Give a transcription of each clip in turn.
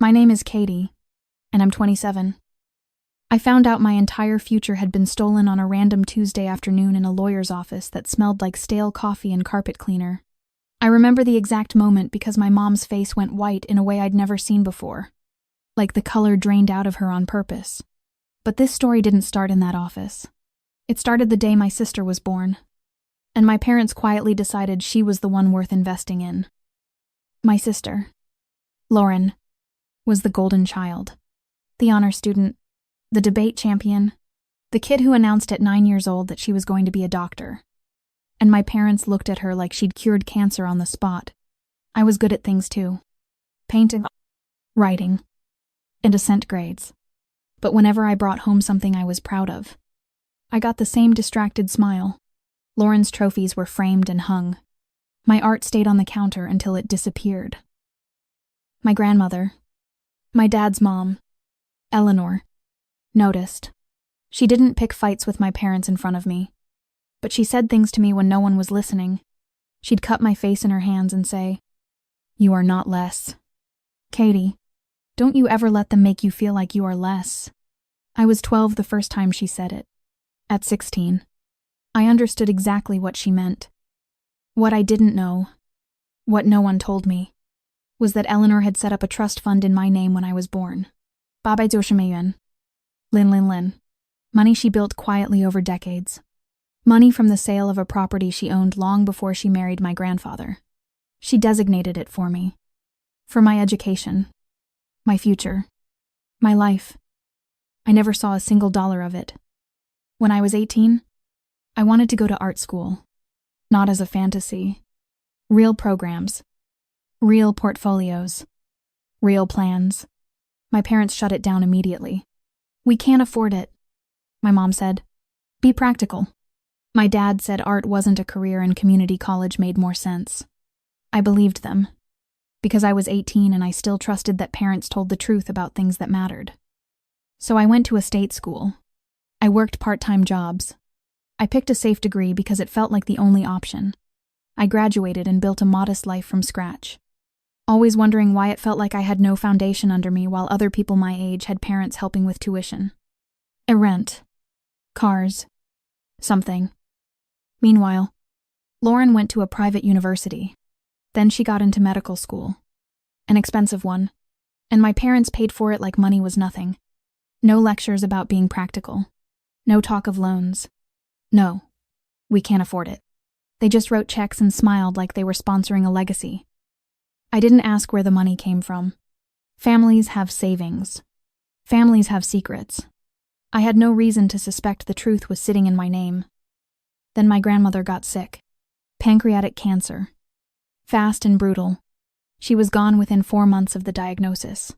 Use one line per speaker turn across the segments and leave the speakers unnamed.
My name is Katie, and I'm 27. I found out my entire future had been stolen on a random Tuesday afternoon in a lawyer's office that smelled like stale coffee and carpet cleaner. I remember the exact moment because my mom's face went white in a way I'd never seen before, like the color drained out of her on purpose. But this story didn't start in that office. It started the day my sister was born, and my parents quietly decided she was the one worth investing in. My sister, Lauren, was the golden child, the honor student, the debate champion, the kid who announced at 9 years old that she was going to be a doctor. And my parents looked at her like she'd cured cancer on the spot. I was good at things too. Painting, writing, and decent grades. But whenever I brought home something I was proud of, I got the same distracted smile. Lauren's trophies were framed and hung. My art stayed on the counter until it disappeared. My grandmother, my dad's mom, Eleanor, noticed. She didn't pick fights with my parents in front of me, but she said things to me when no one was listening. She'd cup my face in her hands and say, "You are not less. Katie, don't you ever let them make you feel like you are less." I was 12 the first time she said it. At 16, I understood exactly what she meant. What I didn't know, what no one told me, was that Eleanor had set up a trust fund in my name when I was born. Babay Doshimeyuan. Lin. Money she built quietly over decades. Money from the sale of a property she owned long before she married my grandfather. She designated it for me. For my education. My future. My life. I never saw a single dollar of it. When I was 18, I wanted to go to art school. Not as a fantasy. Real programs. Real portfolios. Real plans. My parents shut it down immediately. "We can't afford it," my mom said. "Be practical." My dad said art wasn't a career and community college made more sense. I believed them, because I was 18 and I still trusted that parents told the truth about things that mattered. So I went to a state school. I worked part-time jobs. I picked a safe degree because it felt like the only option. I graduated and built a modest life from scratch, always wondering why it felt like I had no foundation under me while other people my age had parents helping with tuition. A rent. Cars. Something. Meanwhile, Lauren went to a private university. Then she got into medical school. An expensive one. And my parents paid for it like money was nothing. No lectures about being practical. No talk of loans. No, we can't afford it. They just wrote checks and smiled like they were sponsoring a legacy. I didn't ask where the money came from. Families have savings. Families have secrets. I had no reason to suspect the truth was sitting in my name. Then my grandmother got sick. Pancreatic cancer. Fast and brutal. She was gone within 4 months of the diagnosis.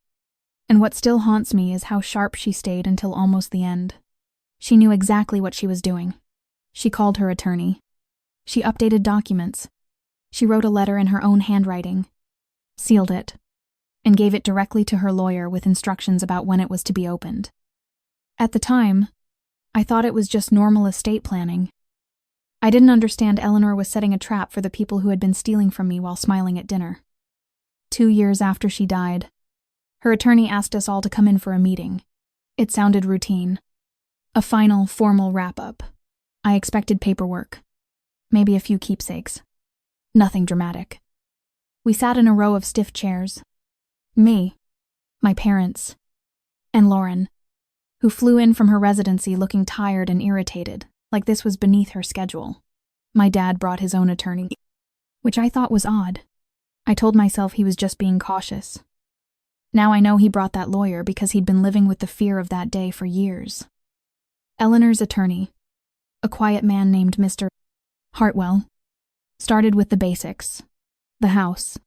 And what still haunts me is how sharp she stayed until almost the end. She knew exactly what she was doing. She called her attorney. She updated documents. She wrote a letter in her own handwriting, sealed it, and gave it directly to her lawyer with instructions about when it was to be opened. At the time, I thought it was just normal estate planning. I didn't understand Eleanor was setting a trap for the people who had been stealing from me while smiling at dinner. 2 years after she died, her attorney asked us all to come in for a meeting. It sounded routine. A final, formal wrap-up. I expected paperwork. Maybe a few keepsakes. Nothing dramatic. We sat in a row of stiff chairs. Me, my parents, and Lauren, who flew in from her residency looking tired and irritated, like this was beneath her schedule. My dad brought his own attorney, which I thought was odd. I told myself he was just being cautious. Now I know he brought that lawyer because he'd been living with the fear of that day for years. Eleanor's attorney, a quiet man named Mr. Hartwell, started with the basics. The house.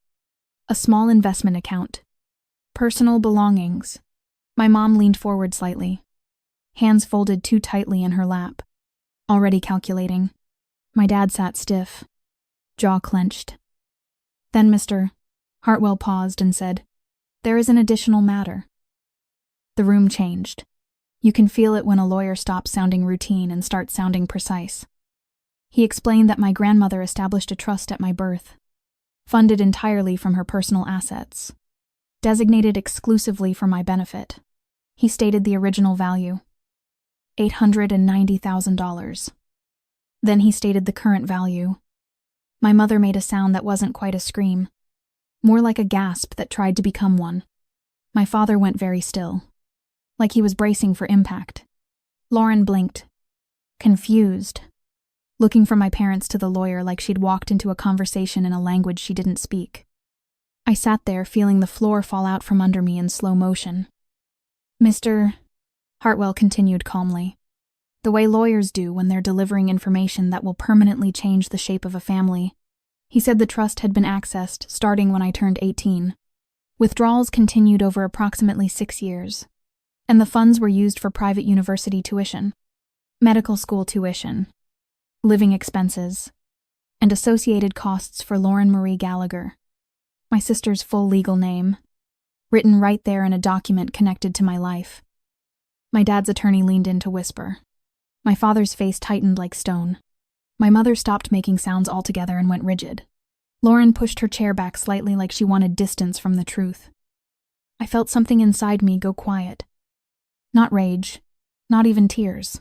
A small investment account. Personal belongings. My mom leaned forward slightly, hands folded too tightly in her lap, already calculating. My dad sat stiff, jaw clenched. Then Mr. Hartwell paused and said, "There is an additional matter." The room changed. You can feel it when a lawyer stops sounding routine and starts sounding precise. He explained that my grandmother established a trust at my birth, funded entirely from her personal assets. designated exclusively for my benefit. He stated the original value, $890,000. Then he stated the current value. My mother made a sound that wasn't quite a scream, more like a gasp that tried to become one. My father went very still, like he was bracing for impact. Lauren blinked, confused, looking from my parents to the lawyer like she'd walked into a conversation in a language she didn't speak. I sat there feeling the floor fall out from under me in slow motion. Mr. Hartwell continued calmly, the way lawyers do when they're delivering information that will permanently change the shape of a family. He said the trust had been accessed starting when I turned 18. Withdrawals continued over approximately 6 years, and the funds were used for private university tuition, medical school tuition, living expenses, and associated costs for Lauren Marie Gallagher, my sister's full legal name, written right there in a document connected to my life. My dad's attorney leaned in to whisper. My father's face tightened like stone. My mother stopped making sounds altogether and went rigid. Lauren pushed her chair back slightly like she wanted distance from the truth. I felt something inside me go quiet. Not rage, not even tears.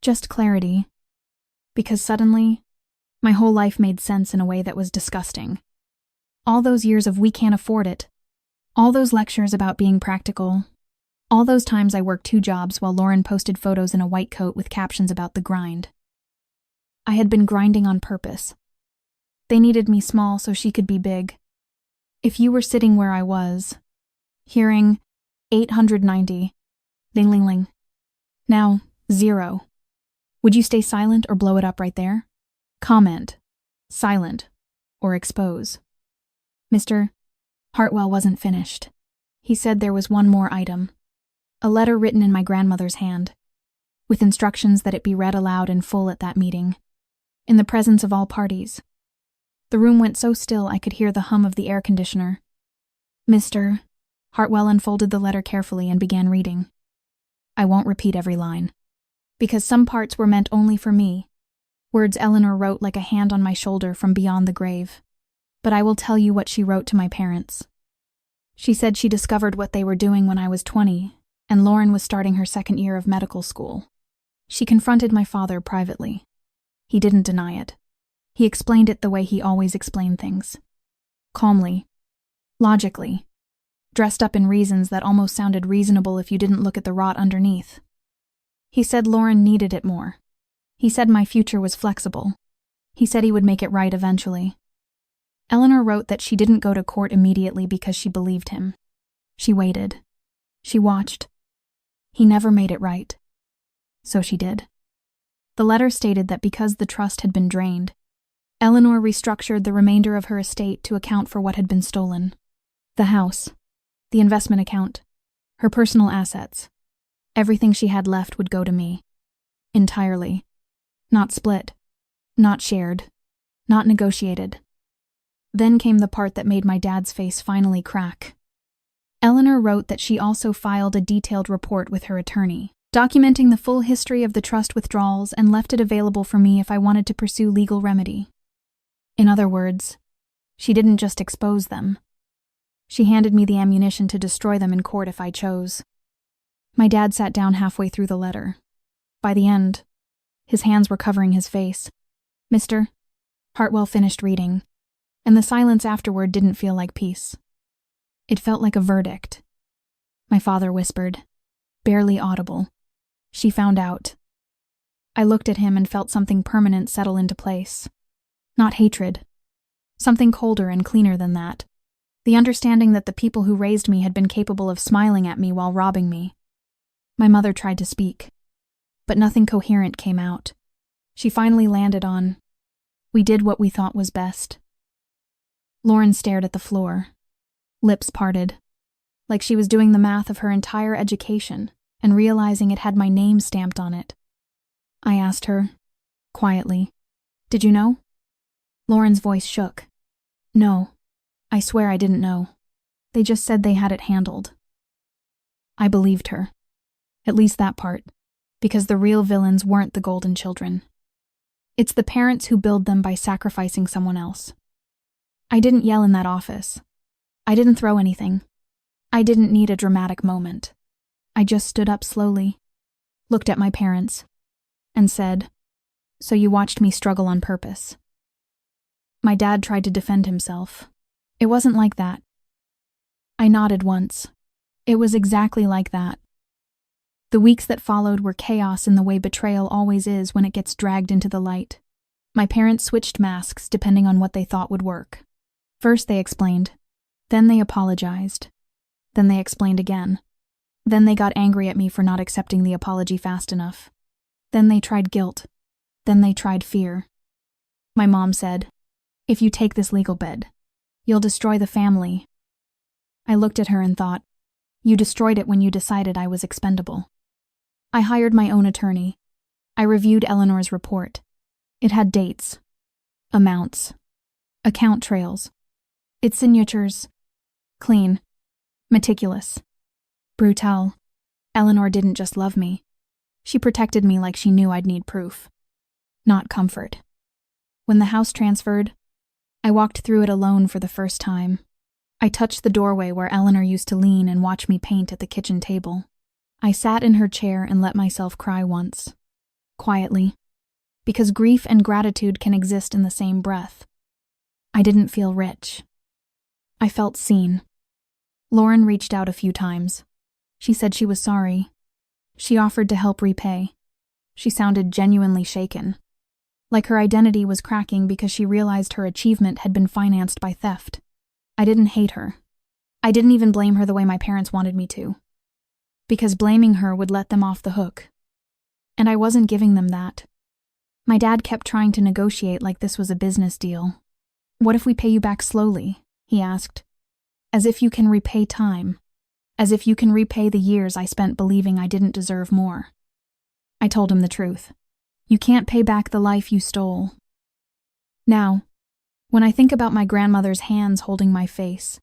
Just clarity. Because suddenly, my whole life made sense in a way that was disgusting. All those years of we can't afford it. All those lectures about being practical. All those times I worked 2 jobs while Lauren posted photos in a white coat with captions about the grind. I had been grinding on purpose. They needed me small so she could be big. If you were sitting where I was, hearing 890, ling ling ling, now 0, would you stay silent or blow it up right there? Comment, silent, or expose. Mr. Hartwell wasn't finished. He said there was one more item. A letter written in my grandmother's hand, with instructions that it be read aloud in full at that meeting, in the presence of all parties. The room went so still I could hear the hum of the air conditioner. Mr. Hartwell unfolded the letter carefully and began reading. I won't repeat every line, because some parts were meant only for me, words Eleanor wrote like a hand on my shoulder from beyond the grave. But I will tell you what she wrote to my parents. She said she discovered what they were doing when I was 20, and Lauren was starting her 2nd year of medical school. She confronted my father privately. He didn't deny it. He explained it the way he always explained things. Calmly. Logically. Dressed up in reasons that almost sounded reasonable if you didn't look at the rot underneath. He said Lauren needed it more. He said my future was flexible. He said he would make it right eventually. Eleanor wrote that she didn't go to court immediately because she believed him. She waited. She watched. He never made it right. So she did. The letter stated that because the trust had been drained, Eleanor restructured the remainder of her estate to account for what had been stolen. The house, the investment account, her personal assets. Everything she had left would go to me. Entirely. Not split. Not shared. Not negotiated. Then came the part that made my dad's face finally crack. Eleanor wrote that she also filed a detailed report with her attorney, documenting the full history of the trust withdrawals and left it available for me if I wanted to pursue legal remedy. In other words, she didn't just expose them. She handed me the ammunition to destroy them in court if I chose. My dad sat down halfway through the letter. By the end, his hands were covering his face. Mr. Hartwell finished reading, and the silence afterward didn't feel like peace. It felt like a verdict. My father whispered, barely audible. She found out. I looked at him and felt something permanent settle into place. Not hatred. Something colder and cleaner than that. The understanding that the people who raised me had been capable of smiling at me while robbing me. My mother tried to speak, but nothing coherent came out. She finally landed on, we did what we thought was best. Lauren stared at the floor, lips parted, like she was doing the math of her entire education and realizing it had my name stamped on it. I asked her, quietly, did you know? Lauren's voice shook. No, I swear I didn't know. They just said they had it handled. I believed her. At least that part, because the real villains weren't the golden children. It's the parents who build them by sacrificing someone else. I didn't yell in that office. I didn't throw anything. I didn't need a dramatic moment. I just stood up slowly, looked at my parents, and said, "So you watched me struggle on purpose." My dad tried to defend himself. "It wasn't like that." I nodded once. It was exactly like that. The weeks that followed were chaos in the way betrayal always is when it gets dragged into the light. My parents switched masks depending on what they thought would work. First they explained, then they apologized, then they explained again. Then they got angry at me for not accepting the apology fast enough. Then they tried guilt. Then they tried fear. My mom said, "If you take this legal bed, you'll destroy the family." I looked at her and thought, "You destroyed it when you decided I was expendable." I hired my own attorney. I reviewed Eleanor's report. It had dates, amounts, account trails, its signatures, clean, meticulous, brutal. Eleanor didn't just love me. She protected me like she knew I'd need proof, not comfort. When the house transferred, I walked through it alone for the first time. I touched the doorway where Eleanor used to lean and watch me paint at the kitchen table. I sat in her chair and let myself cry once, quietly, because grief and gratitude can exist in the same breath. I didn't feel rich. I felt seen. Lauren reached out a few times. She said she was sorry. She offered to help repay. She sounded genuinely shaken, like her identity was cracking because she realized her achievement had been financed by theft. I didn't hate her. I didn't even blame her the way my parents wanted me to, because blaming her would let them off the hook. And I wasn't giving them that. My dad kept trying to negotiate like this was a business deal. "What if we pay you back slowly?" he asked. "As if you can repay time. As if you can repay the years I spent believing I didn't deserve more." I told him the truth. You can't pay back the life you stole. Now, when I think about my grandmother's hands holding my face,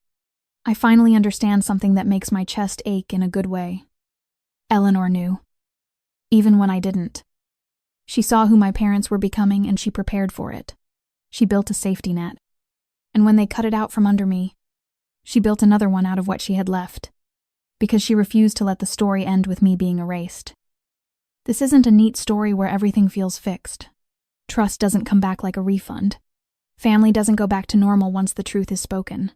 I finally understand something that makes my chest ache in a good way. Eleanor knew, even when I didn't. She saw who my parents were becoming and she prepared for it. She built a safety net. And when they cut it out from under me, she built another one out of what she had left, because she refused to let the story end with me being erased. This isn't a neat story where everything feels fixed. Trust doesn't come back like a refund. Family doesn't go back to normal once the truth is spoken.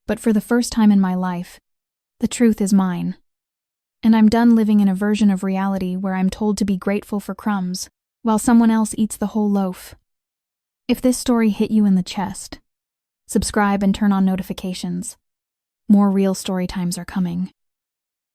But for the first time in my life, the truth is mine. And I'm done living in a version of reality where I'm told to be grateful for crumbs, while someone else eats the whole loaf. If this story hit you in the chest, subscribe and turn on notifications. More real story times are coming.